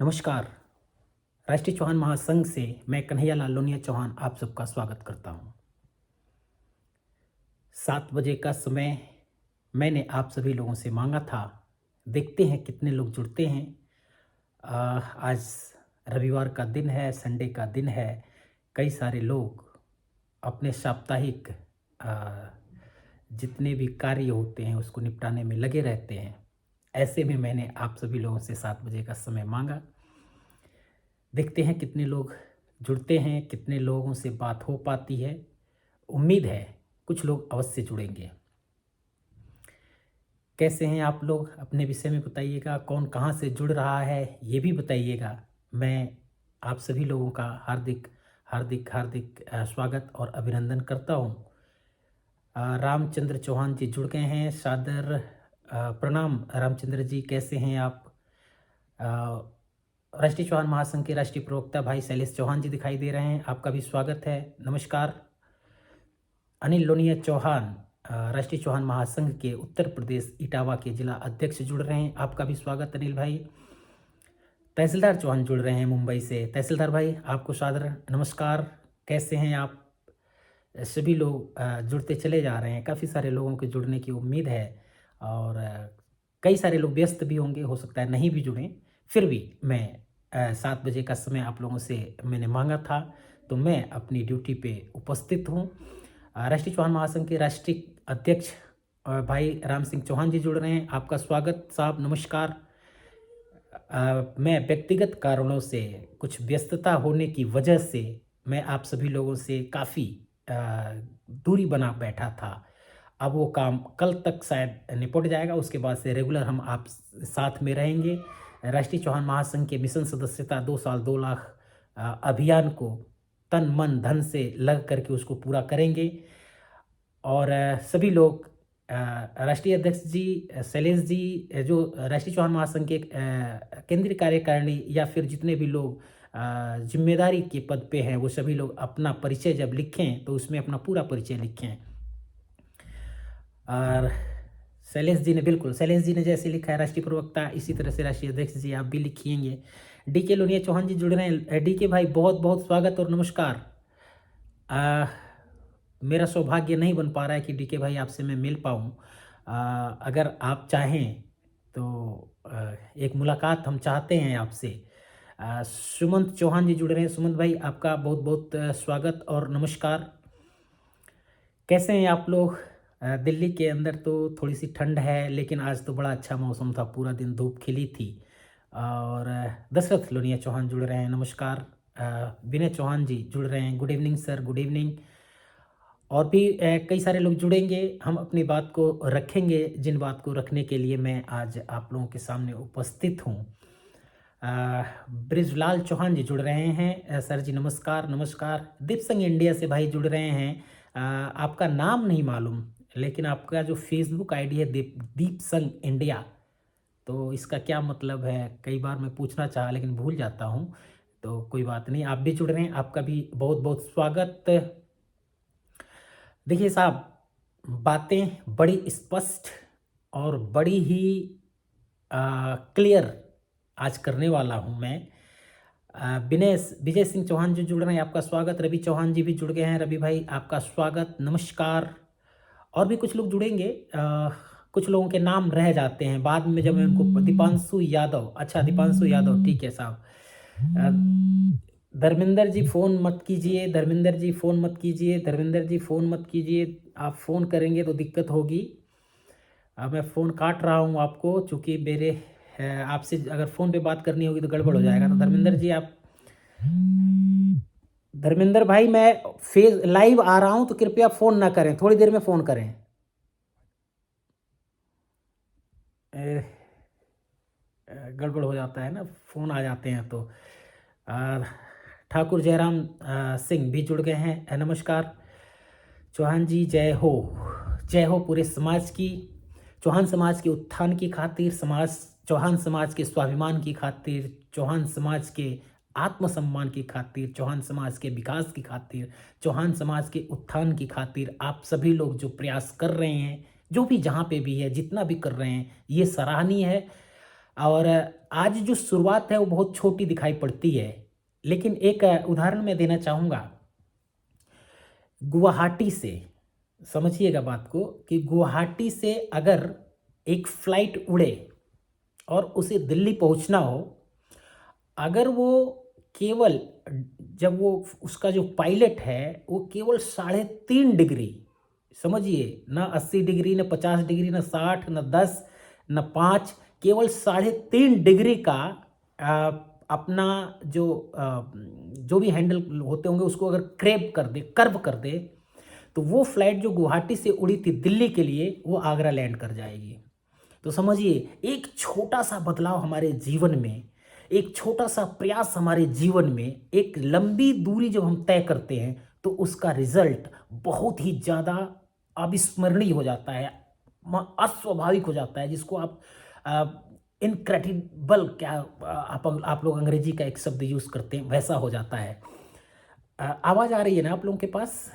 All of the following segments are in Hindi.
नमस्कार। राष्ट्रीय चौहान महासंघ से मैं कन्हैया लाल लोनिया चौहान आप सबका स्वागत करता हूं। 7 बजे का समय मैंने आप सभी लोगों से मांगा था। देखते हैं कितने लोग जुड़ते हैं। आज रविवार का दिन है, संडे का दिन है। कई सारे लोग अपने साप्ताहिक जितने भी कार्य होते हैं उसको निपटाने में लगे रहते हैं। ऐसे में मैंने आप सभी लोगों से 7 बजे का समय मांगा। देखते हैं कितने लोग जुड़ते हैं, कितने लोगों से बात हो पाती है। उम्मीद है कुछ लोग अवश्य जुड़ेंगे। कैसे हैं आप लोग? अपने विषय में बताइएगा। कौन कहाँ से जुड़ रहा है ये भी बताइएगा। मैं आप सभी लोगों का हार्दिक हार्दिक हार्दिक स्वागत और अभिनंदन करता हूँ। रामचंद्र चौहान जी जुड़ गए हैं। सादर प्रणाम रामचंद्र जी, कैसे हैं आप? राष्ट्रीय चौहान महासंघ के राष्ट्रीय प्रवक्ता भाई शैलेश चौहान जी दिखाई दे रहे हैं, आपका भी स्वागत है, नमस्कार। अनिल लोनिया चौहान राष्ट्रीय चौहान महासंघ के उत्तर प्रदेश इटावा के जिला अध्यक्ष जुड़ रहे हैं, आपका भी स्वागत अनिल भाई। तहसीलदार चौहान जुड़ रहे हैं मुंबई से। तहसीलदार भाई आपको सादर नमस्कार, कैसे हैं आप? सभी लोग जुड़ते चले जा रहे हैं। काफ़ी सारे लोगों के जुड़ने की उम्मीद है और कई सारे लोग व्यस्त भी होंगे, हो सकता है नहीं भी जुड़ें। फिर भी मैं 7 बजे का समय आप लोगों से मैंने मांगा था, तो मैं अपनी ड्यूटी पे उपस्थित हूँ। राष्ट्रीय चौहान महासंघ के राष्ट्रीय अध्यक्ष भाई राम सिंह चौहान जी जुड़ रहे हैं, आपका स्वागत साहब, नमस्कार। मैं व्यक्तिगत कारणों से कुछ व्यस्तता होने की वजह से मैं आप सभी लोगों से काफ़ी दूरी बना बैठा था। अब वो काम कल तक शायद निपट जाएगा, उसके बाद से रेगुलर हम आप साथ में रहेंगे। राष्ट्रीय चौहान महासंघ के मिशन सदस्यता 2 साल 2 लाख अभियान को तन मन धन से लग करके उसको पूरा करेंगे। और सभी लोग राष्ट्रीय अध्यक्ष जी शैलेश जी, जो राष्ट्रीय चौहान महासंघ के केंद्रीय कार्यकारिणी या फिर जितने भी लोग जिम्मेदारी के पद पे हैं, वो सभी लोग अपना परिचय जब लिखें तो उसमें अपना पूरा परिचय लिखें। और शैलेश जी ने, बिल्कुल शैलेश जी ने जैसे लिखा है राष्ट्रीय प्रवक्ता, इसी तरह से राष्ट्रीय अध्यक्ष जी आप भी लिखिएंगे। डीके लोनिया चौहान जी जुड़ रहे हैं। डीके भाई बहुत बहुत स्वागत और नमस्कार। मेरा सौभाग्य नहीं बन पा रहा है कि डीके भाई आपसे मैं मिल पाऊँ। अगर आप चाहें तो एक मुलाकात हम चाहते हैं आपसे। सुमंत चौहान जी जुड़ रहे हैं। सुमंत भाई आपका बहुत बहुत स्वागत और नमस्कार। कैसे हैं आप लोग? दिल्ली के अंदर तो थोड़ी सी ठंड है, लेकिन आज तो बड़ा अच्छा मौसम था, पूरा दिन धूप खिली थी। और दशरथ लोनिया चौहान जुड़ रहे हैं, नमस्कार। विनय चौहान जी जुड़ रहे हैं, good evening sir, good evening. और भी कई सारे लोग जुड़ेंगे, हम अपनी बात को रखेंगे जिन बात को रखने के लिए मैं आज आप लोगों के सामने उपस्थित हूँ। ब्रिजलाल चौहान जी जुड़ रहे हैं, सर जी नमस्कार नमस्कार। दीप संघ इंडिया से भाई जुड़ रहे हैं। आपका नाम नहीं मालूम, लेकिन आपका जो फेसबुक आईडी है दीप संघ इंडिया, तो इसका क्या मतलब है? कई बार मैं पूछना चाहा लेकिन भूल जाता हूँ, तो कोई बात नहीं, आप भी जुड़ रहे हैं, आपका भी बहुत बहुत स्वागत। देखिए साहब, बातें बड़ी स्पष्ट और बड़ी ही क्लियर आज करने वाला हूं मैं। विजय सिंह चौहान जो जुड़ रहे हैं, आपका स्वागत। रवि चौहान जी भी जुड़ गए हैं, रवि भाई आपका स्वागत, नमस्कार। और भी कुछ लोग जुड़ेंगे। कुछ लोगों के नाम रह जाते हैं बाद में जब मैं उनको, दीपांशु यादव, अच्छा दीपांशु यादव, ठीक है साहब। धर्मेंद्र जी फ़ोन मत कीजिए, धर्मेंद्र जी फ़ोन मत कीजिए, धर्मेंद्र जी फ़ोन मत कीजिए, आप फ़ोन करेंगे तो दिक्कत होगी। अब मैं फ़ोन काट रहा हूँ आपको, चूँकि मेरे आपसे अगर फ़ोन पे बात करनी होगी तो गड़बड़ हो जाएगा। तो धर्मेंद्र जी आप, धर्मेंद्र भाई मैं फेस लाइव आ रहा हूँ तो कृपया फ़ोन ना करें, थोड़ी देर में फ़ोन करें। गड़बड़ हो जाता है ना, फ़ोन आ जाते हैं तो। ठाकुर जयराम सिंह भी जुड़ गए हैं, नमस्कार। चौहान जी जय हो पूरे समाज की, चौहान समाज के उत्थान की खातिर, चौहान समाज के स्वाभिमान की खातिर, चौहान समाज के आत्मसम्मान की खातिर, चौहान समाज के विकास की खातिर, चौहान समाज के उत्थान की खातिर आप सभी लोग जो प्रयास कर रहे हैं, जो भी जहाँ पे भी है, जितना भी कर रहे हैं, ये सराहनीय है। और आज जो शुरुआत है वो बहुत छोटी दिखाई पड़ती है, लेकिन एक उदाहरण मैं देना चाहूँगा गुवाहाटी से। समझिएगा बात को कि गुवाहाटी से अगर एक फ्लाइट उड़े और उसे दिल्ली पहुंचना हो, अगर वो केवल जब वो उसका जो पायलट है वो केवल 3.5 डिग्री, समझिए ना 80 डिग्री, ना 50 डिग्री, ना 60, ना 10, ना 5, केवल 3.5 डिग्री का अपना जो भी हैंडल होते होंगे उसको अगर कर्व कर दे, तो वो फ्लाइट जो गुवाहाटी से उड़ी थी दिल्ली के लिए वो आगरा लैंड कर जाएगी। तो समझिए एक छोटा सा बदलाव हमारे जीवन में, एक छोटा सा प्रयास हमारे जीवन में, एक लंबी दूरी जब हम तय करते हैं तो उसका रिजल्ट बहुत ही ज़्यादा अविस्मरणीय हो जाता है, अस्वाभाविक हो जाता है, जिसको आप इनक्रेडिबल, क्या आप लोग अंग्रेजी का एक शब्द यूज़ करते हैं, वैसा हो जाता है। आवाज़ आ रही है ना आप लोगों के पास?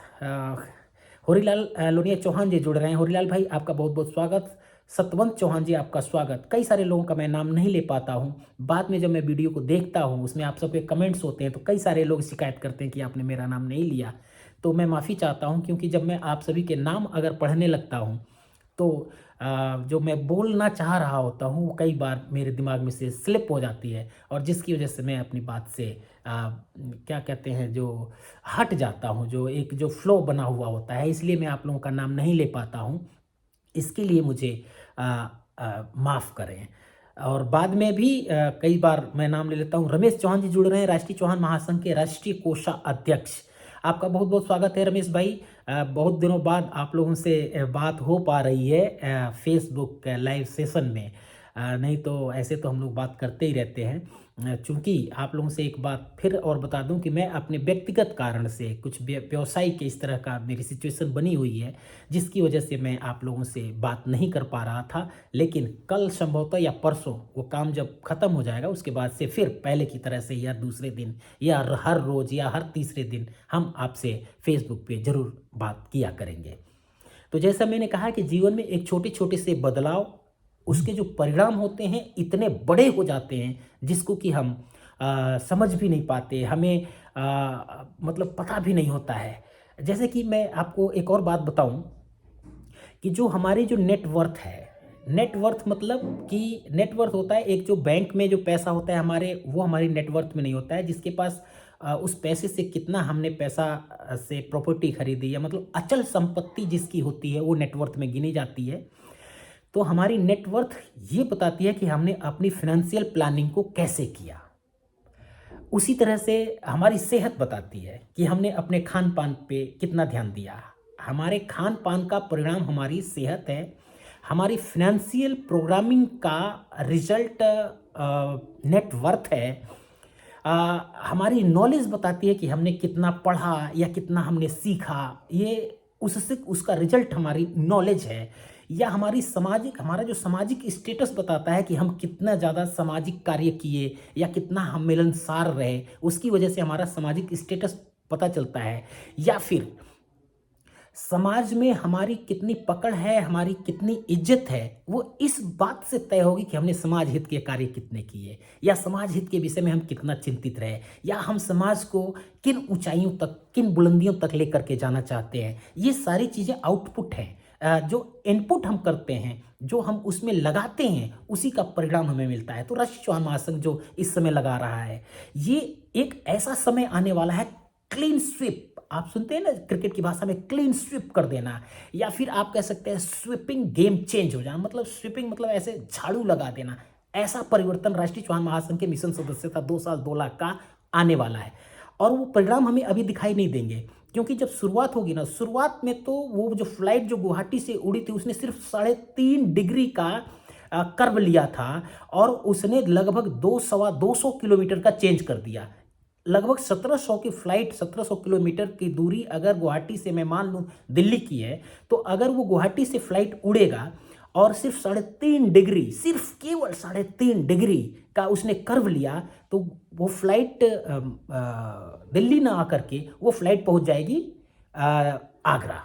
होरीलाल लोनिया चौहान जी जुड़ रहे हैं। होरीलाल भाई आपका बहुत बहुत स्वागत। सतवंत चौहान जी आपका स्वागत। कई सारे लोगों का मैं नाम नहीं ले पाता हूं, बाद में जब मैं वीडियो को देखता हूं उसमें आप सबके कमेंट्स होते हैं तो कई सारे लोग शिकायत करते हैं कि आपने मेरा नाम नहीं लिया, तो मैं माफ़ी चाहता हूं, क्योंकि जब मैं आप सभी के नाम अगर पढ़ने लगता हूं तो जो मैं बोलना चाह रहा होता हूँ वो कई बार मेरे दिमाग में से स्लिप हो जाती है, और जिसकी वजह से मैं अपनी बात से क्या कहते हैं, जो हट जाता हूँ, जो फ्लो बना हुआ होता है, इसलिए मैं आप लोगों का नाम नहीं ले पाता हूँ। इसके लिए मुझे माफ़ करें। और बाद में भी कई बार मैं नाम ले लेता हूँ। रमेश चौहान जी जुड़ रहे हैं, राष्ट्रीय चौहान महासंघ के राष्ट्रीय कोषाध्यक्ष। आपका बहुत बहुत स्वागत है रमेश भाई। बहुत दिनों बाद आप लोगों से बात हो पा रही है फेसबुक लाइव सेशन में, नहीं तो ऐसे तो हम लोग बात करते ही रहते हैं। चूँकि आप लोगों से एक बात फिर और बता दूं कि मैं अपने व्यक्तिगत कारण से कुछ व्यवसाय के इस तरह का मेरी सिचुएशन बनी हुई है, जिसकी वजह से मैं आप लोगों से बात नहीं कर पा रहा था। लेकिन कल संभवतः या परसों वो काम जब ख़त्म हो जाएगा उसके बाद से फिर पहले की तरह से, या दूसरे दिन, या हर रोज़, या हर तीसरे दिन हम आपसे फेसबुक पे ज़रूर बात किया करेंगे। तो जैसा मैंने कहा कि जीवन में एक छोटे छोटे से बदलाव, उसके जो परिणाम होते हैं इतने बड़े हो जाते हैं जिसको कि हम समझ भी नहीं पाते, हमें मतलब पता भी नहीं होता है। जैसे कि मैं आपको एक और बात बताऊं कि जो हमारी जो नेटवर्थ है, नेटवर्थ मतलब कि नेटवर्थ होता है एक जो बैंक में जो पैसा होता है हमारे, वो हमारी नेटवर्थ में नहीं होता है। जिसके पास उस पैसे से कितना हमने पैसा से प्रॉपर्टी खरीदी, या मतलब अचल संपत्ति जिसकी होती है वो नेटवर्थ में गिनी जाती है। तो हमारी नेटवर्थ ये बताती है कि हमने अपनी फाइनेंशियल प्लानिंग को कैसे किया। उसी तरह से हमारी सेहत बताती है कि हमने अपने खान पान पे कितना ध्यान दिया। हमारे खान पान का परिणाम हमारी सेहत है। हमारी फाइनेंशियल प्रोग्रामिंग का रिजल्ट नेटवर्थ है। हमारी नॉलेज बताती है कि हमने कितना पढ़ा या कितना हमने सीखा, ये उससे उसका रिजल्ट हमारी नॉलेज है। या हमारा जो सामाजिक स्टेटस बताता है कि हम कितना ज़्यादा सामाजिक कार्य किए या कितना हम मिलनसार रहे, उसकी वजह से हमारा सामाजिक स्टेटस पता चलता है। या फिर समाज में हमारी कितनी पकड़ है, हमारी कितनी इज्जत है, वो इस बात से तय होगी कि हमने समाज हित के कार्य कितने किए, या समाज हित के विषय में हम कितना चिंतित रहे, या हम समाज को किन ऊंचाइयों तक, किन बुलंदियों तक लेकर के जाना चाहते हैं। ये सारी चीज़ें आउटपुट हैं, जो इनपुट हम करते हैं, जो हम उसमें लगाते हैं, उसी का परिणाम हमें मिलता है। तो राष्ट्रीय चौहान महासंघ जो इस समय लगा रहा है, ये एक ऐसा समय आने वाला है, क्लीन स्वीप, आप सुनते हैं ना क्रिकेट की भाषा में, क्लीन स्वीप कर देना, या फिर आप कह सकते हैं स्वीपिंग गेम चेंज हो जाना। मतलब स्वीपिंग मतलब ऐसे झाड़ू लगा देना। ऐसा परिवर्तन राष्ट्रीय चौहान महासंघ के मिशन सदस्यता 2 साल 2 लाख का आने वाला है। और वो परिणाम हमें अभी दिखाई नहीं देंगे, क्योंकि जब शुरुआत होगी ना, शुरुआत में तो वो जो फ्लाइट जो गुवाहाटी से उड़ी थी उसने सिर्फ 3.5 डिग्री का कर्व लिया था, और उसने लगभग 200 किलोमीटर का चेंज कर दिया। लगभग 1700 की फ्लाइट, 1700 किलोमीटर की दूरी अगर गुवाहाटी से मैं मान लूँ दिल्ली की है, तो अगर वो गुवाहाटी से फ्लाइट उड़ेगा और सिर्फ 3.5 डिग्री, सिर्फ केवल 3.5 डिग्री का उसने कर्व लिया, तो वो फ्लाइट दिल्ली ना आकर के वो फ्लाइट पहुंच जाएगी आगरा।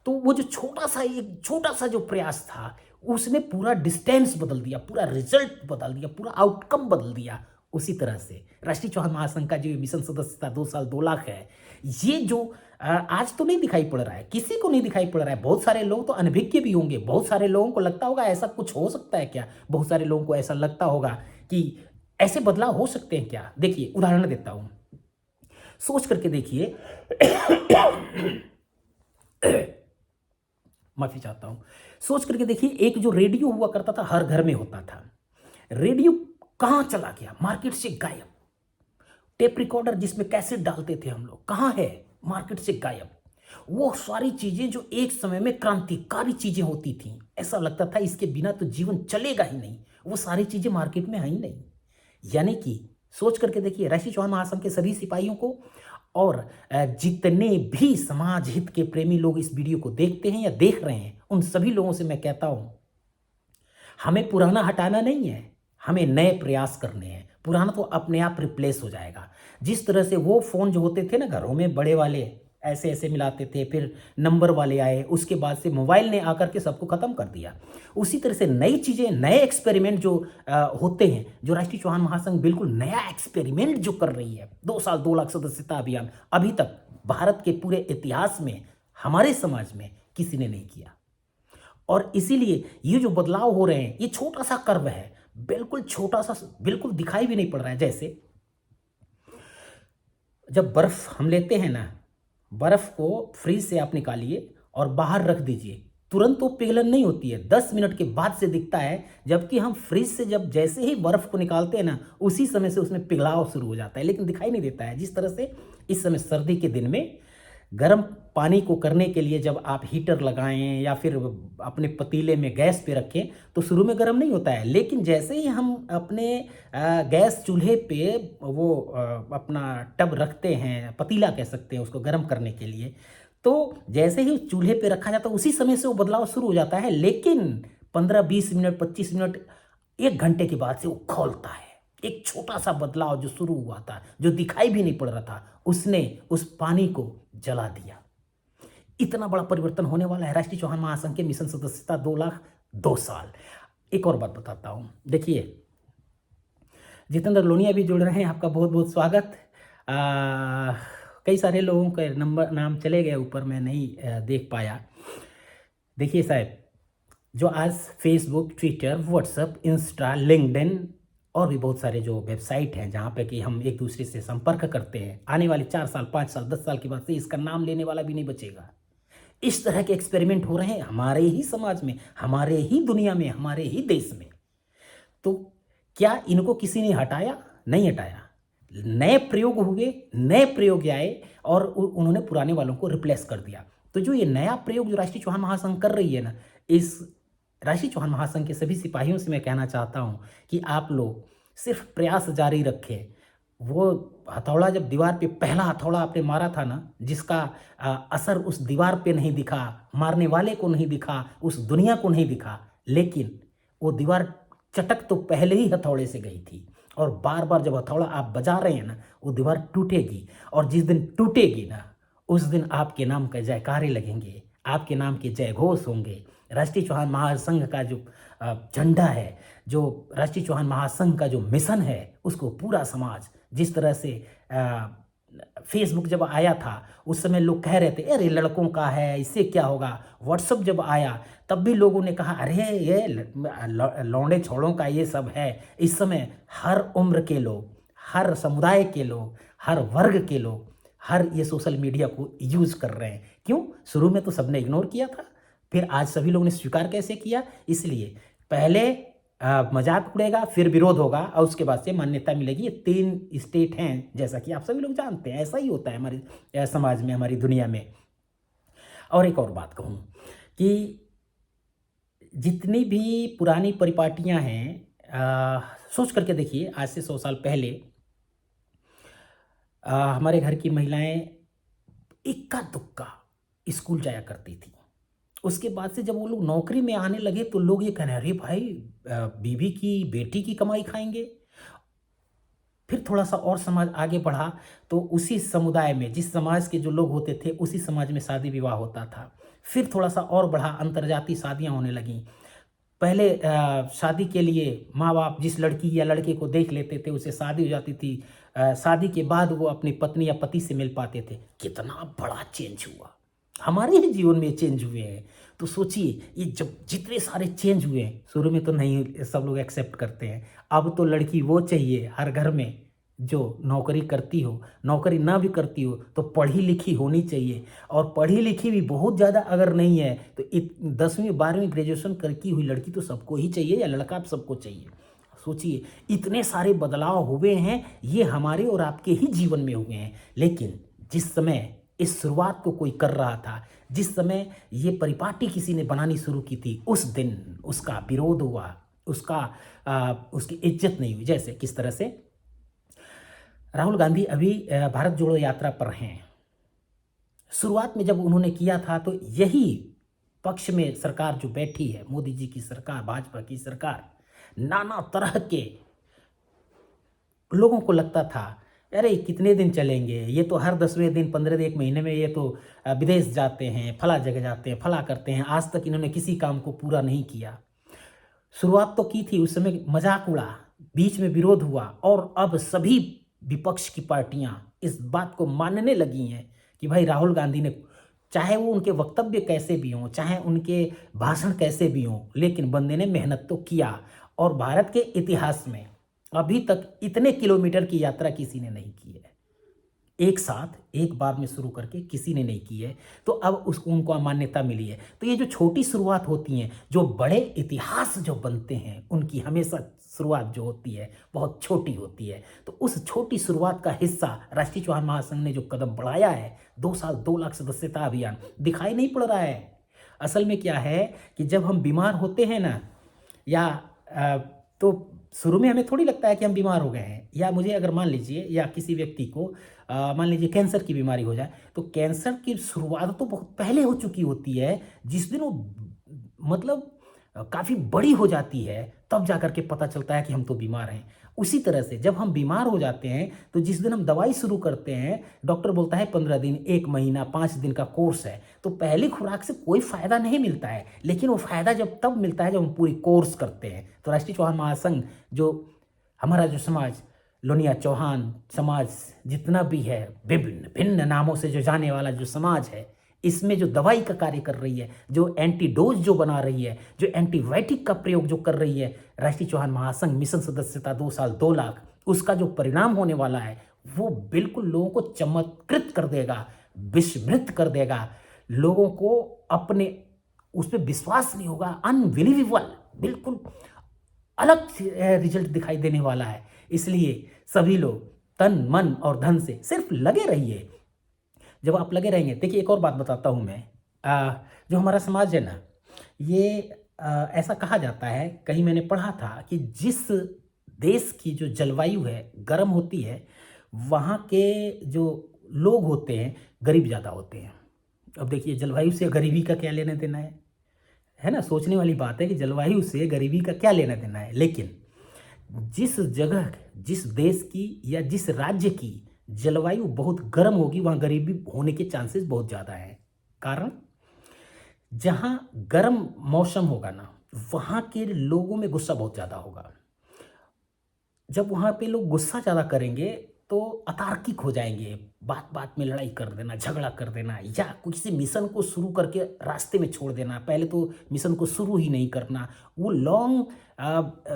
तो वो जो छोटा सा जो प्रयास था, उसने पूरा डिस्टेंस बदल दिया, पूरा रिजल्ट बदल दिया, पूरा आउटकम बदल दिया। उसी तरह से राष्ट्रीय चौहान महासंघ का जो मिशन सदस्यता 2 साल 2 लाख है, ये जो आज तो नहीं दिखाई पड़ रहा है, किसी को नहीं दिखाई पड़ रहा है। बहुत सारे लोग तो अनभिज्ञ भी होंगे, बहुत सारे लोगों को लगता होगा ऐसा कुछ हो सकता है क्या, बहुत सारे लोगों को ऐसा लगता होगा कि ऐसे बदलाव हो सकते हैं क्या। देखिए उदाहरण देता हूं, सोच करके देखिए माफी चाहता हूं, सोच करके देखिए, एक जो रेडियो हुआ करता था, हर घर में होता था, रेडियो कहां चला गया, मार्केट से गायब। टेप रिकॉर्डर जिसमें कैसेट डालते थे हम लोग, कहां है, मार्केट से गायब। वो सारी चीजें जो एक समय में क्रांतिकारी चीजें होती थी, ऐसा लगता था इसके बिना तो जीवन चलेगा ही नहीं, वो सारी चीजें मार्केट में आई नहीं। यानी कि सोच करके देखिए, राष्ट्रीय चौहान महासंघ के सभी सिपाहियों को और जितने भी समाज हित के प्रेमी लोग इस वीडियो को देखते हैं या देख रहे हैं, उन सभी लोगों से मैं कहता हूं, हमें पुराना हटाना नहीं है, हमें नए प्रयास करने हैं। पुराना तो अपने आप रिप्लेस हो जाएगा। जिस तरह से वो फोन जो होते थे ना घरों में, बड़े वाले ऐसे ऐसे मिलाते थे, फिर नंबर वाले आए, उसके बाद से मोबाइल ने आकर के सबको खत्म कर दिया। उसी तरह से नई चीजें, नए एक्सपेरिमेंट जो होते हैं, जो राष्ट्रीय चौहान महासंघ बिल्कुल नया एक्सपेरिमेंट जो कर रही है, 2 साल 2 लाख सदस्यता अभियान, अभी तक भारत के पूरे इतिहास में, हमारे समाज में किसी ने नहीं किया। और इसीलिए ये जो बदलाव हो रहे हैं, ये छोटा सा कर्व है, बिल्कुल छोटा सा, बिल्कुल दिखाई भी नहीं पड़ रहा है। जैसे जब बर्फ हम लेते हैं ना, बर्फ को फ्रीज से आप निकालिए और बाहर रख दीजिए, तुरंत तो पिघलन नहीं होती है, 10 मिनट के बाद से दिखता है। जबकि हम फ्रिज से जब जैसे ही बर्फ को निकालते हैं ना, उसी समय से उसमें पिघलाव शुरू हो जाता है, लेकिन दिखाई नहीं देता है। जिस तरह से इस समय सर्दी के दिन में गर्म पानी को करने के लिए जब आप हीटर लगाएं या फिर अपने पतीले में गैस पे रखें, तो शुरू में गर्म नहीं होता है, लेकिन जैसे ही हम अपने गैस चूल्हे पे वो अपना टब रखते हैं, पतीला कह सकते हैं उसको गर्म करने के लिए, तो जैसे ही चूल्हे पे रखा जाता है उसी समय से वो बदलाव शुरू हो जाता है। लेकिन 15-20 मिनट, 25 मिनट, 1 घंटे के बाद से वो खौलता है। एक छोटा सा बदलाव जो शुरू हुआ था, जो दिखाई भी नहीं पड़ रहा था, उसने उस पानी को जला दिया। इतना बड़ा परिवर्तन होने वाला है राष्ट्रीय चौहान महासंघ के मिशन सदस्यता 2 लाख 2 साल। एक और बात बताता हूं, देखिए जितेंद्र लोनिया भी जुड़ रहे हैं, आपका बहुत बहुत स्वागत। कई सारे लोगों के नाम चले गए ऊपर, मैं नहीं देख पाया। देखिए साहब, जो आज Facebook, Twitter, WhatsApp, Insta, LinkedIn और भी बहुत सारे जो वेबसाइट हैं जहाँ पे कि हम एक दूसरे से संपर्क करते हैं, आने वाले 4 साल, 5 साल, 10 साल के बाद से इसका नाम लेने वाला भी नहीं बचेगा। इस तरह के एक्सपेरिमेंट हो रहे हैं हमारे ही समाज में, हमारे ही दुनिया में, हमारे ही देश में। तो क्या इनको किसी ने हटाया? नहीं हटाया। नए प्रयोग हुए, नए प्रयोग आए और उन्होंने पुराने वालों को रिप्लेस कर दिया। तो जो ये नया प्रयोग जो राष्ट्रीय चौहान महासंघ कर रही है ना, इस राष्ट्रीय चौहान महासंघ के सभी सिपाहियों से मैं कहना चाहता हूं कि आप लोग सिर्फ प्रयास जारी रखें। वो हथौड़ा जब दीवार पे, पहला हथौड़ा आपने मारा था ना, जिसका असर उस दीवार पे नहीं दिखा, मारने वाले को नहीं दिखा, उस दुनिया को नहीं दिखा, लेकिन वो दीवार चटक तो पहले ही हथौड़े से गई थी। और बार बार जब हथौड़ा आप बजा रहे हैं ना, वो दीवार टूटेगी, और जिस दिन टूटेगी ना, उस दिन आपके नाम के जयकारे लगेंगे, आपके नाम के जय घोष होंगे। राष्ट्रीय चौहान महासंघ का जो झंडा है, जो राष्ट्रीय चौहान महासंघ का जो मिशन है, उसको पूरा समाज, जिस तरह से फेसबुक जब आया था उस समय लोग कह रहे थे अरे लड़कों का है, इससे क्या होगा। व्हाट्सएप जब आया तब भी लोगों ने कहा अरे ये लौंडे छोड़ों का ये सब है। इस समय हर उम्र के लोग, हर समुदाय के लोग, हर वर्ग के लोग, हर ये सोशल मीडिया को यूज़ कर रहे हैं। क्यों? शुरू में तो सबने इग्नोर किया था, फिर आज सभी लोगों ने स्वीकार कैसे किया? इसलिए पहले मजाक उड़ेगा, फिर विरोध होगा, और उसके बाद से मान्यता मिलेगी। ये 3 स्टेट हैं, जैसा कि आप सभी लोग जानते हैं, ऐसा ही होता है हमारे समाज में, हमारी दुनिया में। और एक और बात कहूँ कि जितनी भी पुरानी परिपाटियां हैं, सोच करके देखिए, आज से 100 साल पहले हमारे घर की महिलाएं इक्का दुक्का स्कूल जाया करती थी। उसके बाद से जब वो लोग नौकरी में आने लगे तो लोग ये कहने, अरे भाई बीवी की, बेटी की कमाई खाएंगे। फिर थोड़ा सा और समाज आगे बढ़ा तो उसी समुदाय में, जिस समाज के जो लोग होते थे, उसी समाज में शादी विवाह होता था। फिर थोड़ा सा और बढ़ा, अंतर्जातीय शादियां होने लगीं। पहले शादी के लिए माँ बाप जिस लड़की या लड़के को देख लेते थे उससे शादी हो जाती थी, शादी के बाद वो अपनी पत्नी या पति से मिल पाते थे। कितना बड़ा चेंज हुआ, हमारे ही जीवन में चेंज हुए हैं। तो सोचिए ये जब जितने सारे चेंज हुए हैं, शुरू में तो नहीं सब लोग एक्सेप्ट करते हैं, अब तो लड़की वो चाहिए हर घर में जो नौकरी करती हो, नौकरी ना भी करती हो तो पढ़ी लिखी होनी चाहिए, और पढ़ी लिखी भी बहुत ज़्यादा अगर नहीं है तो 10वीं 12वीं ग्रेजुएशन करकी हुई लड़की तो सबको ही चाहिए, या लड़का सबको चाहिए। सोचिए इतने सारे बदलाव हुए हैं, ये हमारे और आपके ही जीवन में हुए हैं। लेकिन जिस समय इस शुरुआत को कोई कर रहा था, जिस समय ये परिपाटी किसी ने बनानी शुरू की थी, उस दिन उसका विरोध हुआ, उसकी इज्जत नहीं हुई। जैसे किस तरह से राहुल गांधी अभी भारत जोड़ो यात्रा पर हैं। शुरुआत में जब उन्होंने किया था तो यही पक्ष में सरकार जो बैठी है, मोदी जी की सरकार, भाजपा की सरकार, नाना तरह के लोगों को लगता था अरे कितने दिन चलेंगे, ये तो हर 10वें दिन 15 दिन 1 महीने में ये तो विदेश जाते हैं, फला जगह जाते हैं, फला करते हैं, आज तक इन्होंने किसी काम को पूरा नहीं किया। शुरुआत तो की थी, उस समय मजाक उड़ा, बीच में विरोध हुआ, और अब सभी विपक्ष की पार्टियां इस बात को मानने लगी हैं कि भाई राहुल गांधी ने, चाहे वो उनके वक्तव्य कैसे भी हों, चाहे उनके भाषण कैसे भी हों, लेकिन बंदे ने मेहनत तो किया। और भारत के इतिहास में अभी तक इतने किलोमीटर की यात्रा किसी ने नहीं की है, एक साथ एक बार में शुरू करके किसी ने नहीं की है। तो अब उनको मान्यता मिली है। तो ये जो छोटी शुरुआत होती हैं, जो बड़े इतिहास जो बनते हैं, उनकी हमेशा शुरुआत जो होती है बहुत छोटी होती है। तो उस छोटी शुरुआत का हिस्सा राष्ट्रीय चौहान महासंघ ने जो कदम बढ़ाया है, 2 साल 2 लाख सदस्यता अभियान, दिखाई नहीं पड़ रहा है। असल में क्या है कि जब हम बीमार होते हैं ना, या तो शुरू में हमें थोड़ी लगता है कि हम बीमार हो गए हैं, या मुझे अगर मान लीजिए, या किसी व्यक्ति को मान लीजिए कैंसर की बीमारी हो जाए, तो कैंसर की शुरुआत तो बहुत पहले हो चुकी होती है। जिस दिन वो मतलब काफ़ी बड़ी हो जाती है, तब जा कर के पता चलता है कि हम तो बीमार हैं। उसी तरह से जब हम बीमार हो जाते हैं तो जिस दिन हम दवाई शुरू करते हैं, डॉक्टर बोलता है 15 दिन, 1 महीना, 5 दिन का कोर्स है, तो पहली खुराक से कोई फ़ायदा नहीं मिलता है, लेकिन वो फ़ायदा जब तब मिलता है जब हम पूरी कोर्स करते हैं। तो राष्ट्रीय चौहान महासंघ, जो हमारा जो समाज, लोनिया चौहान समाज जितना भी है, विभिन्न भिन्न नामों से जो जाने वाला जो समाज है, इसमें जो दवाई का कार्य कर रही है, जो एंटीडोज जो बना रही है, जो एंटीबायोटिक का प्रयोग जो कर रही है, राष्ट्रीय चौहान महासंघ मिशन सदस्यता 2 साल 2 लाख, उसका जो परिणाम होने वाला है वो बिल्कुल लोगों को चमत्कृत कर देगा, विस्मृत कर देगा। लोगों को अपने उस पर विश्वास नहीं होगा, अनबिलीवेबल, बिल्कुल अलग रिजल्ट दिखाई देने वाला है। इसलिए सभी लोग तन मन और धन से सिर्फ लगे रहिए। जब आप लगे रहेंगे, देखिए एक और बात बताता हूँ मैं, जो हमारा समाज है ना, ये ऐसा कहा जाता है, कहीं मैंने पढ़ा था कि जिस देश की जो जलवायु है गर्म होती है, वहाँ के जो लोग होते हैं गरीब ज़्यादा होते हैं। अब देखिए जलवायु से गरीबी का क्या लेना देना है ना, सोचने वाली बात है कि जलवायु से गरीबी का क्या लेना देना है। लेकिन जिस जगह, जिस देश की या जिस राज्य की जलवायु बहुत गर्म होगी, वहाँ गरीबी होने के चांसेस बहुत ज़्यादा हैं। कारण, जहाँ गर्म मौसम होगा ना, वहाँ के लोगों में गुस्सा बहुत ज़्यादा होगा। जब वहाँ पे लोग गुस्सा ज़्यादा करेंगे तो अतार्किक हो जाएंगे, बात बात में लड़ाई कर देना, झगड़ा कर देना, या किसी मिशन को शुरू करके रास्ते में छोड़ देना, पहले तो मिशन को शुरू ही नहीं करना। वो लॉन्ग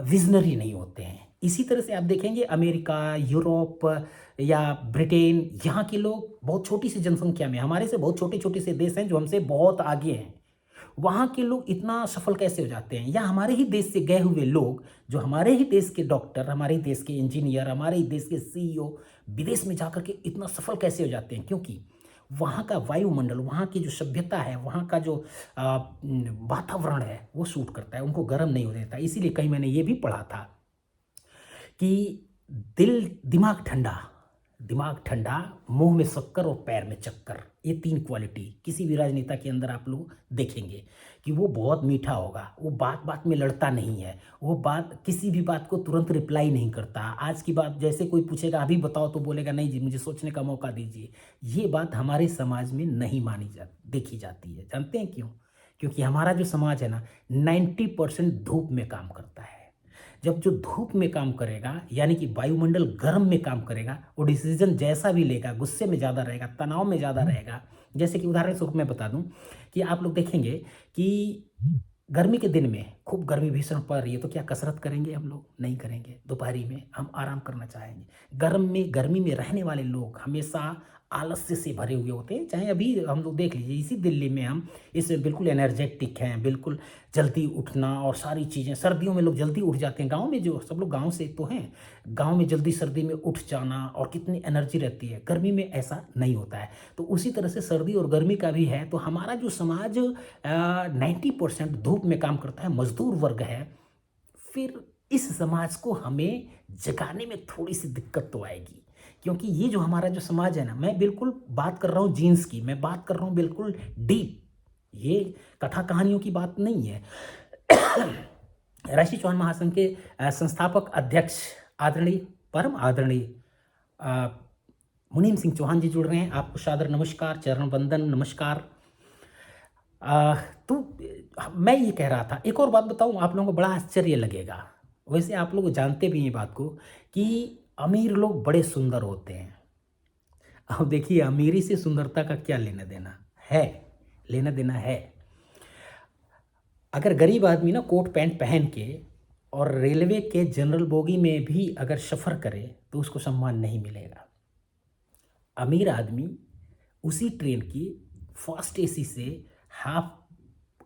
विजनरी नहीं होते हैं। इसी तरह से आप देखेंगे अमेरिका, यूरोप या ब्रिटेन, यहाँ के लोग बहुत छोटी सी जनसंख्या में, हमारे से बहुत छोटे छोटे से देश हैं जो हमसे बहुत आगे हैं, वहाँ के लोग इतना सफल कैसे हो जाते हैं? या हमारे ही देश से गए हुए लोग, जो हमारे ही देश के डॉक्टर, हमारे ही देश के इंजीनियर, हमारे ही देश के सीईओ विदेश में जाकर के इतना सफल कैसे हो जाते हैं? क्योंकि वहाँ का वायुमंडल, वहाँ की जो सभ्यता है, वहाँ का जो वातावरण है वो सूट करता है, उनको गर्म नहीं हो देता। इसीलिए कहीं मैंने ये भी पढ़ा था कि दिमाग ठंडा, मुंह में शक्कर और पैर में चक्कर, ये 3 क्वालिटी किसी भी राजनेता के अंदर आप लोग देखेंगे कि वो बहुत मीठा होगा, वो बात बात में लड़ता नहीं है, वो किसी भी बात को तुरंत रिप्लाई नहीं करता। आज की बात जैसे कोई पूछेगा अभी बताओ, तो बोलेगा नहीं जी मुझे सोचने का मौका दीजिए। ये बात हमारे समाज में नहीं देखी जाती है। जानते हैं क्यों? क्योंकि हमारा जो समाज है ना 90% धूप में काम करता है। जब जो धूप में काम करेगा यानी कि वायुमंडल गर्म में काम करेगा, वो डिसीजन जैसा भी लेगा, गुस्से में ज़्यादा रहेगा, तनाव में ज़्यादा रहेगा। जैसे कि उदाहरण स्वरूप मैं बता दूं कि आप लोग देखेंगे कि गर्मी के दिन में खूब गर्मी भीषण पड़ रही है तो क्या कसरत करेंगे हम लोग? नहीं करेंगे। दोपहरी में हम आराम करना चाहेंगे। गर्मी में रहने वाले लोग हमेशा आलस्य से भरे हुए होते हैं। चाहे अभी हम लोग देख लीजिए, इसी दिल्ली में हम इसमें बिल्कुल एनर्जेटिक हैं, बिल्कुल जल्दी उठना और सारी चीज़ें। सर्दियों में लोग जल्दी उठ जाते हैं। गाँव में जो सब लोग गाँव से तो हैं, गाँव में जल्दी सर्दी में उठ जाना और कितनी एनर्जी रहती है। गर्मी में ऐसा नहीं होता है। तो उसी तरह से सर्दी और गर्मी का भी है। तो हमारा जो समाज 90% धूप में काम करता है, मजदूर वर्ग है, फिर इस समाज को हमें जगाने में थोड़ी सी दिक्कत तो आएगी। क्योंकि ये जो हमारा जो समाज है ना, मैं बिल्कुल बात कर रहा हूँ जीन्स की, मैं बात कर रहा हूँ बिल्कुल डीप, ये कथा कहानियों की बात नहीं है। राष्ट्रीय चौहान महासंघ के संस्थापक अध्यक्ष आदरणीय परम आदरणीय मुनीम सिंह चौहान जी जुड़ रहे हैं। आपको सादर नमस्कार, चरण वंदन, नमस्कार। तो मैं ये कह रहा था, एक और बात बताऊं, आप लोगों को बड़ा आश्चर्य लगेगा। वैसे आप लोग जानते भी हैं बात को कि अमीर लोग बड़े सुंदर होते हैं। अब देखिए, अमीरी से सुंदरता का क्या लेना देना है? लेना देना है। अगर गरीब आदमी ना कोट पैंट पहन के और रेलवे के जनरल बोगी में भी अगर सफ़र करे तो उसको सम्मान नहीं मिलेगा। अमीर आदमी उसी ट्रेन की फर्स्ट एसी से हाफ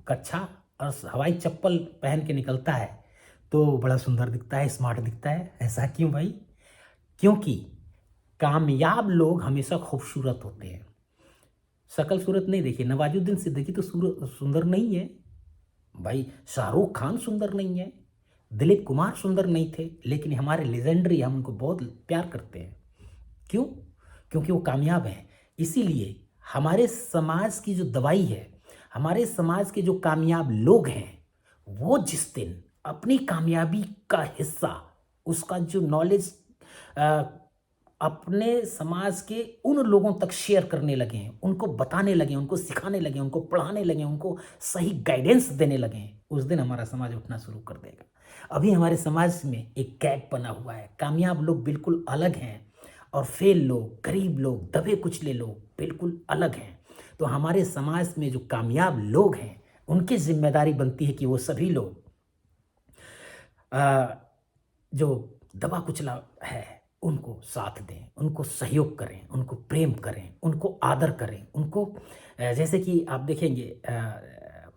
कच्छा और हवाई चप्पल पहन के निकलता है तो बड़ा सुंदर दिखता है, स्मार्ट दिखता है। ऐसा क्यों भाई? क्योंकि कामयाब लोग हमेशा खूबसूरत होते हैं। शकल सूरत नहीं देखिए, नवाजुद्दीन सिद्दीकी तो सुंदर नहीं है भाई, शाहरुख खान सुंदर नहीं है, दिलीप कुमार सुंदर नहीं थे, लेकिन हमारे लेजेंडरी, हम उनको बहुत प्यार करते हैं। क्यों? क्योंकि वो कामयाब हैं। इसीलिए हमारे समाज की जो दवाई है, हमारे समाज के जो कामयाब लोग हैं, वो जिस दिन अपनी कामयाबी का हिस्सा, उसका जो नॉलेज अपने समाज के उन लोगों तक शेयर करने लगे हैं, उनको बताने लगे, उनको सिखाने लगे, उनको पढ़ाने लगे, उनको सही गाइडेंस देने लगे, उस दिन हमारा समाज उठना शुरू कर देगा। अभी हमारे समाज में एक गैप बना हुआ है। कामयाब लोग बिल्कुल अलग हैं और फेल लोग, गरीब लोग, दबे कुचले लोग बिल्कुल अलग हैं। तो हमारे समाज में जो कामयाब लोग हैं, उनकी जिम्मेदारी बनती है कि वो सभी लोग जो दबा कुचला है उनको साथ दें, उनको सहयोग करें, उनको प्रेम करें, उनको आदर करें, उनको जैसे कि आप देखेंगे,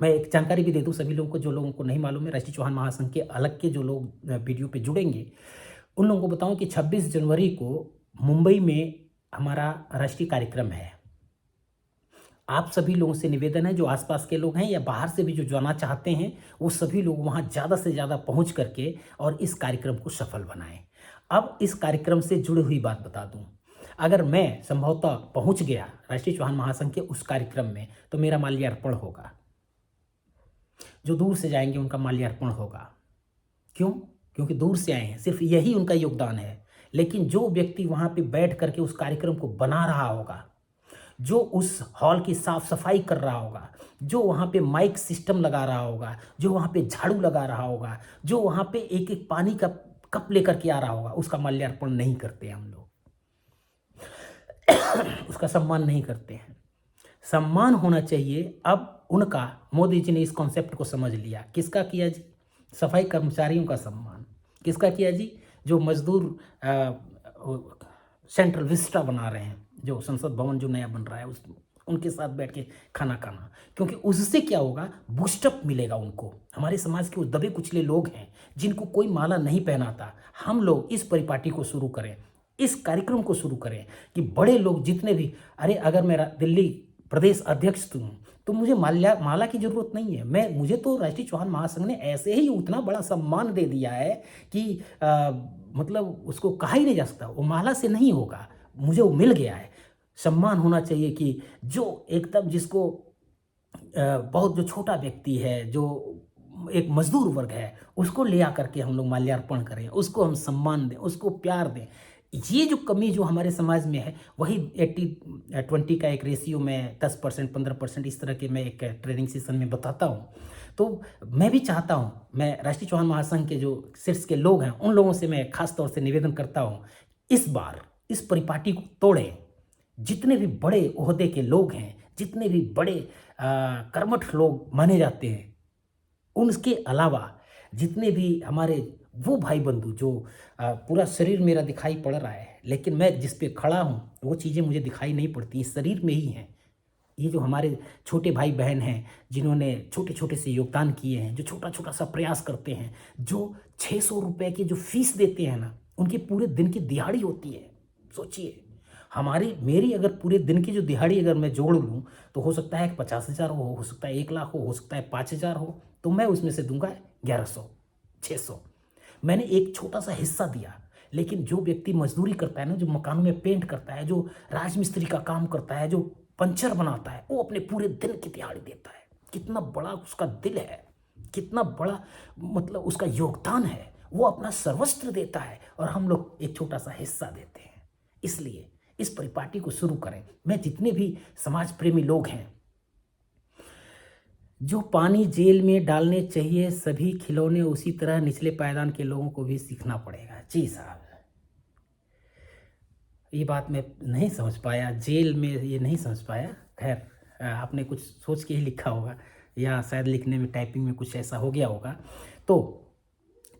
मैं एक जानकारी भी दे दूं सभी लोगों को, जो लोगों को नहीं मालूम है, राष्ट्रीय चौहान महासंघ के अलग के जो लोग वीडियो पे जुड़ेंगे उन लोगों को बताऊं कि 26 जनवरी को मुंबई में हमारा राष्ट्रीय कार्यक्रम है। आप सभी लोगों से निवेदन है, जो आसपास के लोग हैं या बाहर से भी जो जाना चाहते हैं, वो सभी लोग वहाँ ज़्यादा से ज़्यादा पहुँच करके और इस कार्यक्रम को सफल बनाएं। अब इस कार्यक्रम से जुड़ी हुई बात बता दूं, अगर मैं संभवतः पहुंच गया राष्ट्रीय चौहान महासंघ के उस कार्यक्रम में तो मेरा माल्यार्पण होगा। जो दूर से जाएंगे उनका माल्यार्पण होगा। क्यों? क्योंकि दूर से आए हैं, सिर्फ यही उनका योगदान है। लेकिन जो व्यक्ति वहां पे बैठ करके उस कार्यक्रम को बना रहा होगा, जो उस हॉल की साफ सफाई कर रहा होगा, जो वहाँ पे माइक सिस्टम लगा रहा होगा, जो वहाँ पे झाड़ू लगा रहा होगा, जो वहाँ पे एक एक पानी का कप लेकर के आ रहा होगा, उसका माल्यार्पण नहीं करते हम लोग। उसका सम्मान नहीं करते हैं। सम्मान होना चाहिए। अब उनका, मोदी जी ने इस कॉन्सेप्ट को समझ लिया। किसका किया जी? सफाई कर्मचारियों का सम्मान। किसका किया जी? जो मजदूर सेंट्रल विस्टा बना रहे हैं, जो संसद भवन जो नया बन रहा है, उनके साथ बैठ के खाना खाना। क्योंकि उससे क्या होगा? बूस्टअप मिलेगा उनको। हमारे समाज के वो दबे कुचले लोग हैं जिनको कोई माला नहीं पहनाता। हम लोग इस परिपाटी को शुरू करें, इस कार्यक्रम को शुरू करें कि बड़े लोग जितने भी, अरे अगर मैं दिल्ली प्रदेश अध्यक्ष हूँ तो मुझे माला की जरूरत नहीं है। मुझे तो राष्ट्रीय चौहान महासंघ ने ऐसे ही उतना बड़ा सम्मान दे दिया है कि मतलब उसको कहा ही नहीं जा सकता। वो माला से नहीं होगा, मुझे वो मिल गया है। सम्मान होना चाहिए कि जो एकदम जिसको बहुत, जो छोटा व्यक्ति है, जो एक मजदूर वर्ग है, उसको ले आकर के हम लोग माल्यार्पण करें, उसको हम सम्मान दें, उसको प्यार दें। ये जो कमी जो हमारे समाज में है वही 80-20 का एक रेशियो में 10% 15% इस तरह के मैं एक ट्रेनिंग सेशन में बताता हूँ। तो मैं भी चाहता हूँ, मैं राष्ट्रीय चौहान महासंघ के जो शीर्ष के लोग हैं उन लोगों से मैं खास तौर से निवेदन करता हूँ, इस बार इस परिपाटी को तोड़ें। जितने भी बड़े ओहदे के लोग हैं, जितने भी बड़े कर्मठ लोग माने जाते हैं, उनके अलावा जितने भी हमारे वो भाई बंधु जो पूरा शरीर मेरा दिखाई पड़ रहा है लेकिन मैं जिस पे खड़ा हूँ वो चीज़ें मुझे दिखाई नहीं पड़ती, इस शरीर में ही हैं। ये जो हमारे छोटे भाई बहन हैं जिन्होंने छोटे छोटे से योगदान किए हैं, जो छोटा छोटा सा प्रयास करते हैं, जो 600 रुपये की जो फीस देते हैं ना, उनकी पूरे दिन की दिहाड़ी होती है। सोचिए, मेरी अगर पूरे दिन की जो दिहाड़ी अगर मैं जोड़ लूँ तो हो सकता है 50,000 हो सकता है 1 लाख हो सकता है 5,000 हो, तो मैं उसमें से दूंगा 1100 600। मैंने एक छोटा सा हिस्सा दिया, लेकिन जो व्यक्ति मजदूरी करता है ना, जो मकानों में पेंट करता है, जो राजमिस्त्री का काम करता है, जो पंचर बनाता है, वो अपने पूरे दिन की दिहाड़ी देता है। कितना बड़ा उसका दिल है, कितना बड़ा मतलब उसका योगदान है, वो अपना सर्वस्व देता है और हम लोग एक छोटा सा हिस्सा देते हैं। इसलिए इस परिपाटी को शुरू करें। मैं जितने भी समाज प्रेमी लोग हैं, जो पानी जेल में डालने चाहिए सभी खिलौने, उसी तरह निचले पायदान के लोगों को भी सीखना पड़ेगा। जी साहब, ये बात मैं नहीं समझ पाया, जेल में ये नहीं समझ पाया। खैर आपने कुछ सोच के ही लिखा होगा या शायद लिखने में टाइपिंग में कुछ ऐसा हो गया होगा। तो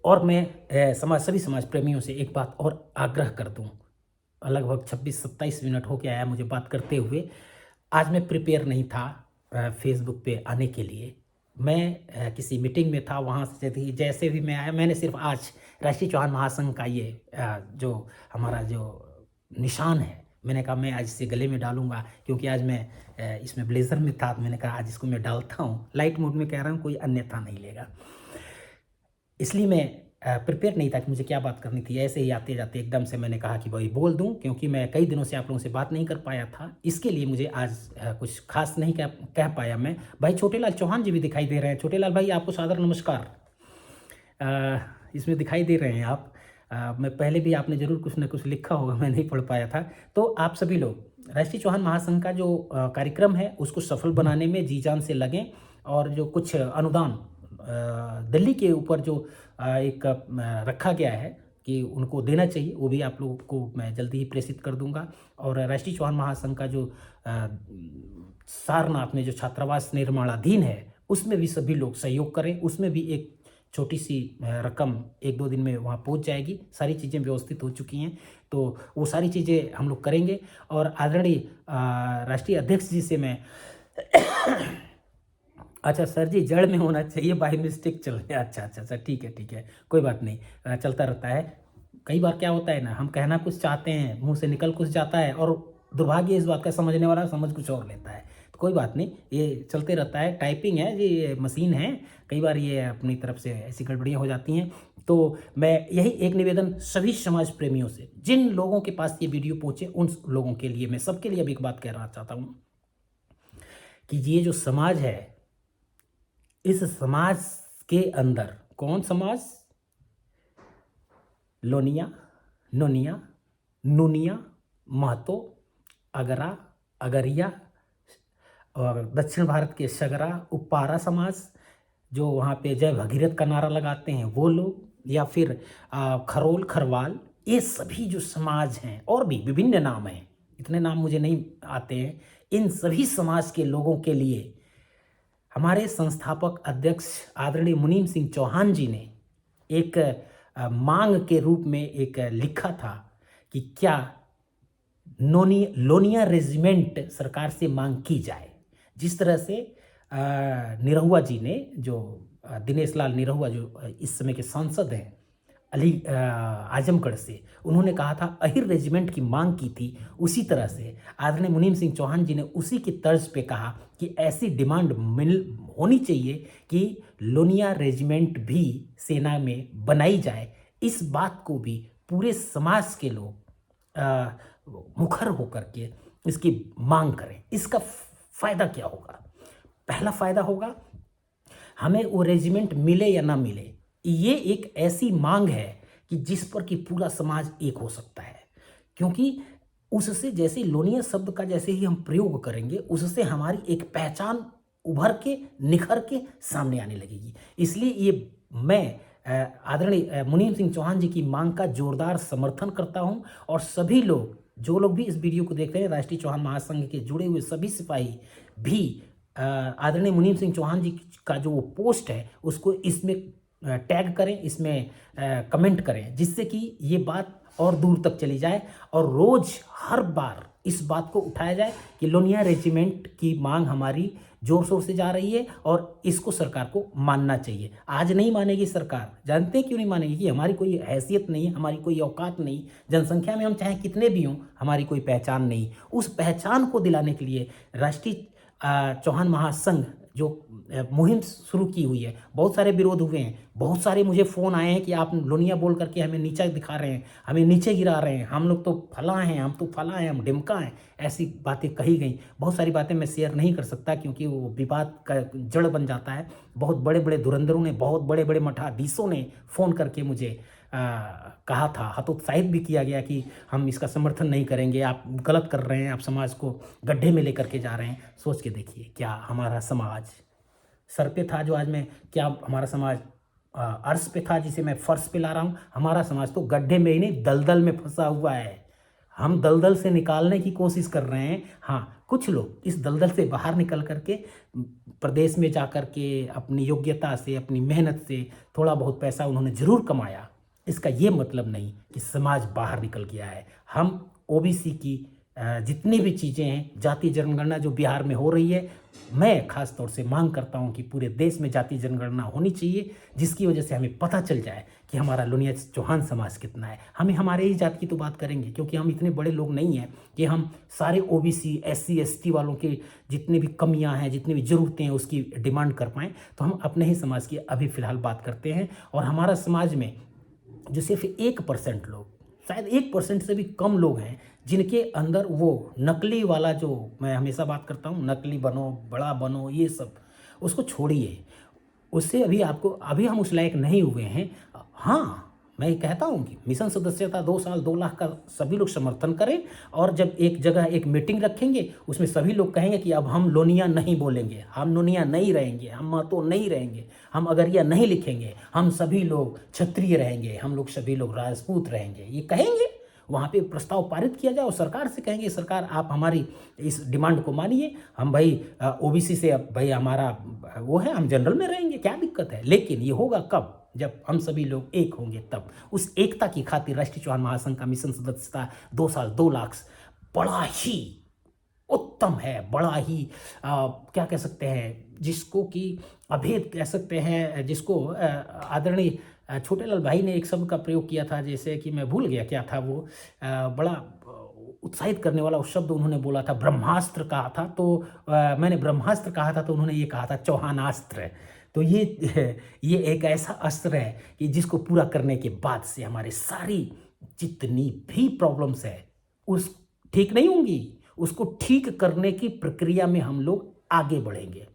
और मैं सभी समाज प्रेमियों से एक बात और आग्रह कर दूं। लगभग 26-27 मिनट हो के आया मुझे बात करते हुए। आज मैं प्रिपेयर नहीं था फेसबुक पे आने के लिए। मैं किसी मीटिंग में था, वहाँ से जैसे भी मैं आया, मैंने सिर्फ आज राष्ट्रीय चौहान महासंघ का ये जो हमारा जो निशान है, मैंने कहा मैं आज इसे गले में डालूंगा, क्योंकि आज मैं इसमें ब्लेज़र में था, तो मैंने कहा आज इसको मैं डालता हूँ। लाइट मोड में कह रहा हूँ, कोई अन्यथा नहीं लेगा। इसलिए मैं प्रिपेयर नहीं था कि मुझे क्या बात करनी थी। ऐसे ही आते जाते एकदम से मैंने कहा कि भाई बोल दूं, क्योंकि मैं कई दिनों से आप लोगों से बात नहीं कर पाया था। इसके लिए मुझे आज कुछ खास नहीं कह पाया मैं। भाई छोटेलाल चौहान जी भी दिखाई दे रहे हैं। छोटेलाल भाई, आपको सादर नमस्कार। इसमें दिखाई दे रहे हैं आप। मैं पहले भी आपने ज़रूर कुछ ना कुछ लिखा होगा, मैं नहीं पढ़ पाया था। तो आप सभी लोग राष्ट्रीय चौहान महासंघ का जो कार्यक्रम है उसको सफल बनाने में जी जान से लगें, और जो कुछ अनुदान दिल्ली के ऊपर जो एक रखा गया है कि उनको देना चाहिए, वो भी आप लोगों को मैं जल्दी ही प्रेषित कर दूंगा। और राष्ट्रीय चौहान महासंघ का जो सारनाथ में जो छात्रावास निर्माणाधीन है उसमें भी सभी लोग सहयोग करें। उसमें भी एक छोटी सी रकम 1-2 दिन में वहाँ पहुँच जाएगी। सारी चीज़ें व्यवस्थित हो चुकी हैं, तो वो सारी चीज़ें हम लोग करेंगे। और आदरणीय राष्ट्रीय अध्यक्ष जी से मैं अच्छा सर जी, जड़ में होना चाहिए, बाय मिस्टेक चल गया। अच्छा, ठीक है, कोई बात नहीं, चलता रहता है। कई बार क्या होता है ना, हम कहना कुछ चाहते हैं, मुंह से निकल कुछ जाता है, और दुर्भाग्य इस बात का समझने वाला समझ कुछ और लेता है। तो कोई बात नहीं, ये चलते रहता है। टाइपिंग है जी, ये मशीन है, कई बार ये अपनी तरफ से ऐसी गड़बड़ियाँ हो जाती हैं। तो मैं यही एक निवेदन सभी समाज प्रेमियों से, जिन लोगों के पास ये वीडियो पहुँचे उन लोगों के लिए, मैं सबके लिए अब एक बात कहना चाहता हूँ कि ये जो समाज है, इस समाज के अंदर कौन समाज, लोनिया, नोनिया, नूनिया, महतो, अगरा, अगरिया, और दक्षिण भारत के सगरा, उपारा समाज, जो वहाँ पे जय भगीरथ का नारा लगाते हैं वो लोग, या फिर खरोल, खरवाल, ये सभी जो समाज हैं, और भी विभिन्न नाम हैं, इतने नाम मुझे नहीं आते हैं। इन सभी समाज के लोगों के लिए हमारे संस्थापक अध्यक्ष आदरणीय मुनीम सिंह चौहान जी ने एक मांग के रूप में एक लिखा था कि क्या लोनिया रेजिमेंट सरकार से मांग की जाए। जिस तरह से निरहुआ जी ने, जो दिनेश लाल निरहुआ जो इस समय के सांसद हैं आजमगढ़ से, उन्होंने कहा था अहिर रेजिमेंट की मांग की थी, उसी तरह से आदरणीय मुनीम सिंह चौहान जी ने उसी की तर्ज पे कहा कि ऐसी डिमांड होनी चाहिए कि लोनिया रेजिमेंट भी सेना में बनाई जाए। इस बात को भी पूरे समाज के लोग मुखर होकर के इसकी मांग करें। इसका फायदा क्या होगा? पहला फायदा होगा, हमें वो रेजिमेंट मिले या ना मिले, ये एक ऐसी मांग है कि जिस पर कि पूरा समाज एक हो सकता है। क्योंकि उससे जैसे लोनिया शब्द का जैसे ही हम प्रयोग करेंगे, उससे हमारी एक पहचान उभर के निखर के सामने आने लगेगी। इसलिए ये मैं आदरणीय मुनीम सिंह चौहान जी की मांग का जोरदार समर्थन करता हूं, और सभी लोग, जो लोग भी इस वीडियो को देख रहे हैं, राष्ट्रीय चौहान महासंघ के जुड़े हुए सभी सिपाही भी आदरणीय मुनीम सिंह चौहान जी का जो वो पोस्ट है उसको इसमें टैग करें, इसमें कमेंट करें, जिससे कि ये बात और दूर तक चली जाए और रोज हर बार इस बात को उठाया जाए कि लोनिया रेजिमेंट की मांग हमारी जोर शोर से जा रही है और इसको सरकार को मानना चाहिए। आज नहीं मानेगी सरकार, जानते हैं क्यों नहीं मानेगी? कि हमारी कोई हैसियत नहीं, हमारी कोई औकात नहीं, जनसंख्या में हम चाहे कितने भी हों, हमारी कोई पहचान नहीं। उस पहचान को दिलाने के लिए राष्ट्रीय चौहान महासंघ जो मुहिम शुरू की हुई है, बहुत सारे विरोध हुए हैं, बहुत सारे मुझे फ़ोन आए हैं कि आप लोनिया बोल करके हमें नीचा दिखा रहे हैं, हमें नीचे गिरा रहे हैं, हम लोग तो फला हैं, हम तो फला हैं, हम डिमका हैं, ऐसी बातें कही गई। बहुत सारी बातें मैं शेयर नहीं कर सकता क्योंकि वो विवाद का जड़ बन जाता है। बहुत बड़े बड़े धुरंधरों ने, बहुत बड़े बड़े मठाधीशों ने फ़ोन करके मुझे कहा था, हतोत्साहित भी किया गया कि हम इसका समर्थन नहीं करेंगे, आप गलत कर रहे हैं, आप समाज को गड्ढे में लेकर के जा रहे हैं। सोच के देखिए, क्या हमारा समाज सर पे था जो आज मैं, क्या हमारा समाज अर्श पे था जिसे मैं फर्श पे ला रहा हूँ? हमारा समाज तो गड्ढे में ही नहीं, दलदल में फंसा हुआ है। हम दलदल से निकालने की कोशिश कर रहे हैं। हाँ, कुछ लोग इस दलदल से बाहर निकल करके प्रदेश में जा कर के अपनी योग्यता से, अपनी मेहनत से थोड़ा बहुत पैसा उन्होंने ज़रूर कमाया। इसका ये मतलब नहीं कि समाज बाहर निकल गया है। हम ओबीसी की जितनी भी चीज़ें हैं, जाति जनगणना जो बिहार में हो रही है, मैं ख़ास तौर से मांग करता हूं कि पूरे देश में जाति जनगणना होनी चाहिए, जिसकी वजह से हमें पता चल जाए कि हमारा लोनिया चौहान समाज कितना है। हमें हमारे ही जात की तो बात करेंगे, क्योंकि हम इतने बड़े लोग नहीं हैं कि हम सारे ओबीसी SC ST वालों के जितनी भी कमियां हैं, जितनी भी ज़रूरतें हैं, उसकी डिमांड कर पाएँ। तो हम अपने ही समाज की अभी फ़िलहाल बात करते हैं। और हमारा समाज में जो सिर्फ 1% लोग, शायद 1% से भी कम लोग हैं जिनके अंदर वो नकली वाला, जो मैं हमेशा बात करता हूँ, नकली बनो, बड़ा बनो, ये सब उसको छोड़िए। उससे अभी हम उस लायक नहीं हुए हैं। हाँ, मैं कहता हूँ कि मिशन सदस्यता 2 साल 2 लाख का सभी लोग समर्थन करें, और जब एक जगह एक मीटिंग रखेंगे उसमें सभी लोग कहेंगे कि अब हम लोनिया नहीं बोलेंगे, हम लोनिया नहीं रहेंगे, हम महतो नहीं रहेंगे, हम अगरिया नहीं लिखेंगे, हम सभी लोग क्षत्रिय रहेंगे, हम लोग सभी लोग राजपूत रहेंगे, ये कहेंगे। वहाँ पे प्रस्ताव पारित किया जाए और सरकार से कहेंगे, सरकार आप हमारी इस डिमांड को मानिए, हम भाई ओबीसी से अब भाई हमारा वो है, हम जनरल में रहेंगे, क्या दिक्कत है? लेकिन ये होगा कब? जब हम सभी लोग एक होंगे तब। उस एकता की खातिर राष्ट्रीय चौहान महासंघ का मिशन सदस्यता 2 साल 2 लाख बड़ा ही उत्तम है, बड़ा ही क्या कह सकते हैं, जिसको कि अभेद कह सकते हैं, जिसको आदरणीय छोटेलाल भाई ने एक शब्द का प्रयोग किया था, जैसे कि मैं भूल गया क्या था वो, बड़ा उत्साहित करने वाला उस शब्द उन्होंने बोला था, ब्रह्मास्त्र कहा था। तो मैंने ब्रह्मास्त्र कहा था तो उन्होंने ये कहा था चौहानास्त्र। तो ये एक ऐसा अस्त्र है कि जिसको पूरा करने के बाद से हमारे सारी जितनी भी प्रॉब्लम्स है उस ठीक नहीं होंगी, उसको ठीक करने की प्रक्रिया में हम लोग आगे बढ़ेंगे।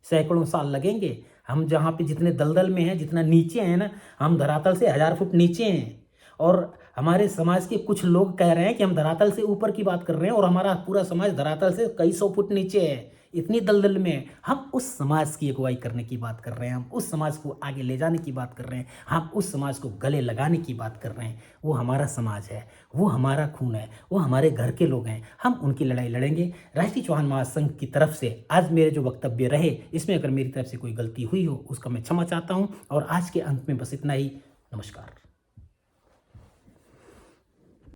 सैकड़ों साल लगेंगे। हम जहाँ पे जितने दलदल में हैं, जितना नीचे हैं ना, हम धरातल से 1000 फुट नीचे हैं, और हमारे समाज के कुछ लोग कह रहे हैं कि हम धरातल से ऊपर की बात कर रहे हैं, और हमारा पूरा समाज धरातल से कई सौ फुट नीचे है, इतनी दलदल में। हम उस समाज की अगुवाई करने की बात कर रहे हैं, हम उस समाज को आगे ले जाने की बात कर रहे हैं, हम उस समाज को गले लगाने की बात कर रहे हैं। वो हमारा समाज है, वो हमारा खून है, वो हमारे घर के लोग हैं, हम उनकी लड़ाई लड़ेंगे। राष्ट्रीय चौहान महासंघ की तरफ से आज मेरे जो वक्तव्य रहे, इसमें अगर मेरी तरफ से कोई गलती हुई हो उसका मैं क्षमा चाहता हूँ। और आज के अंत में बस इतना ही। नमस्कार।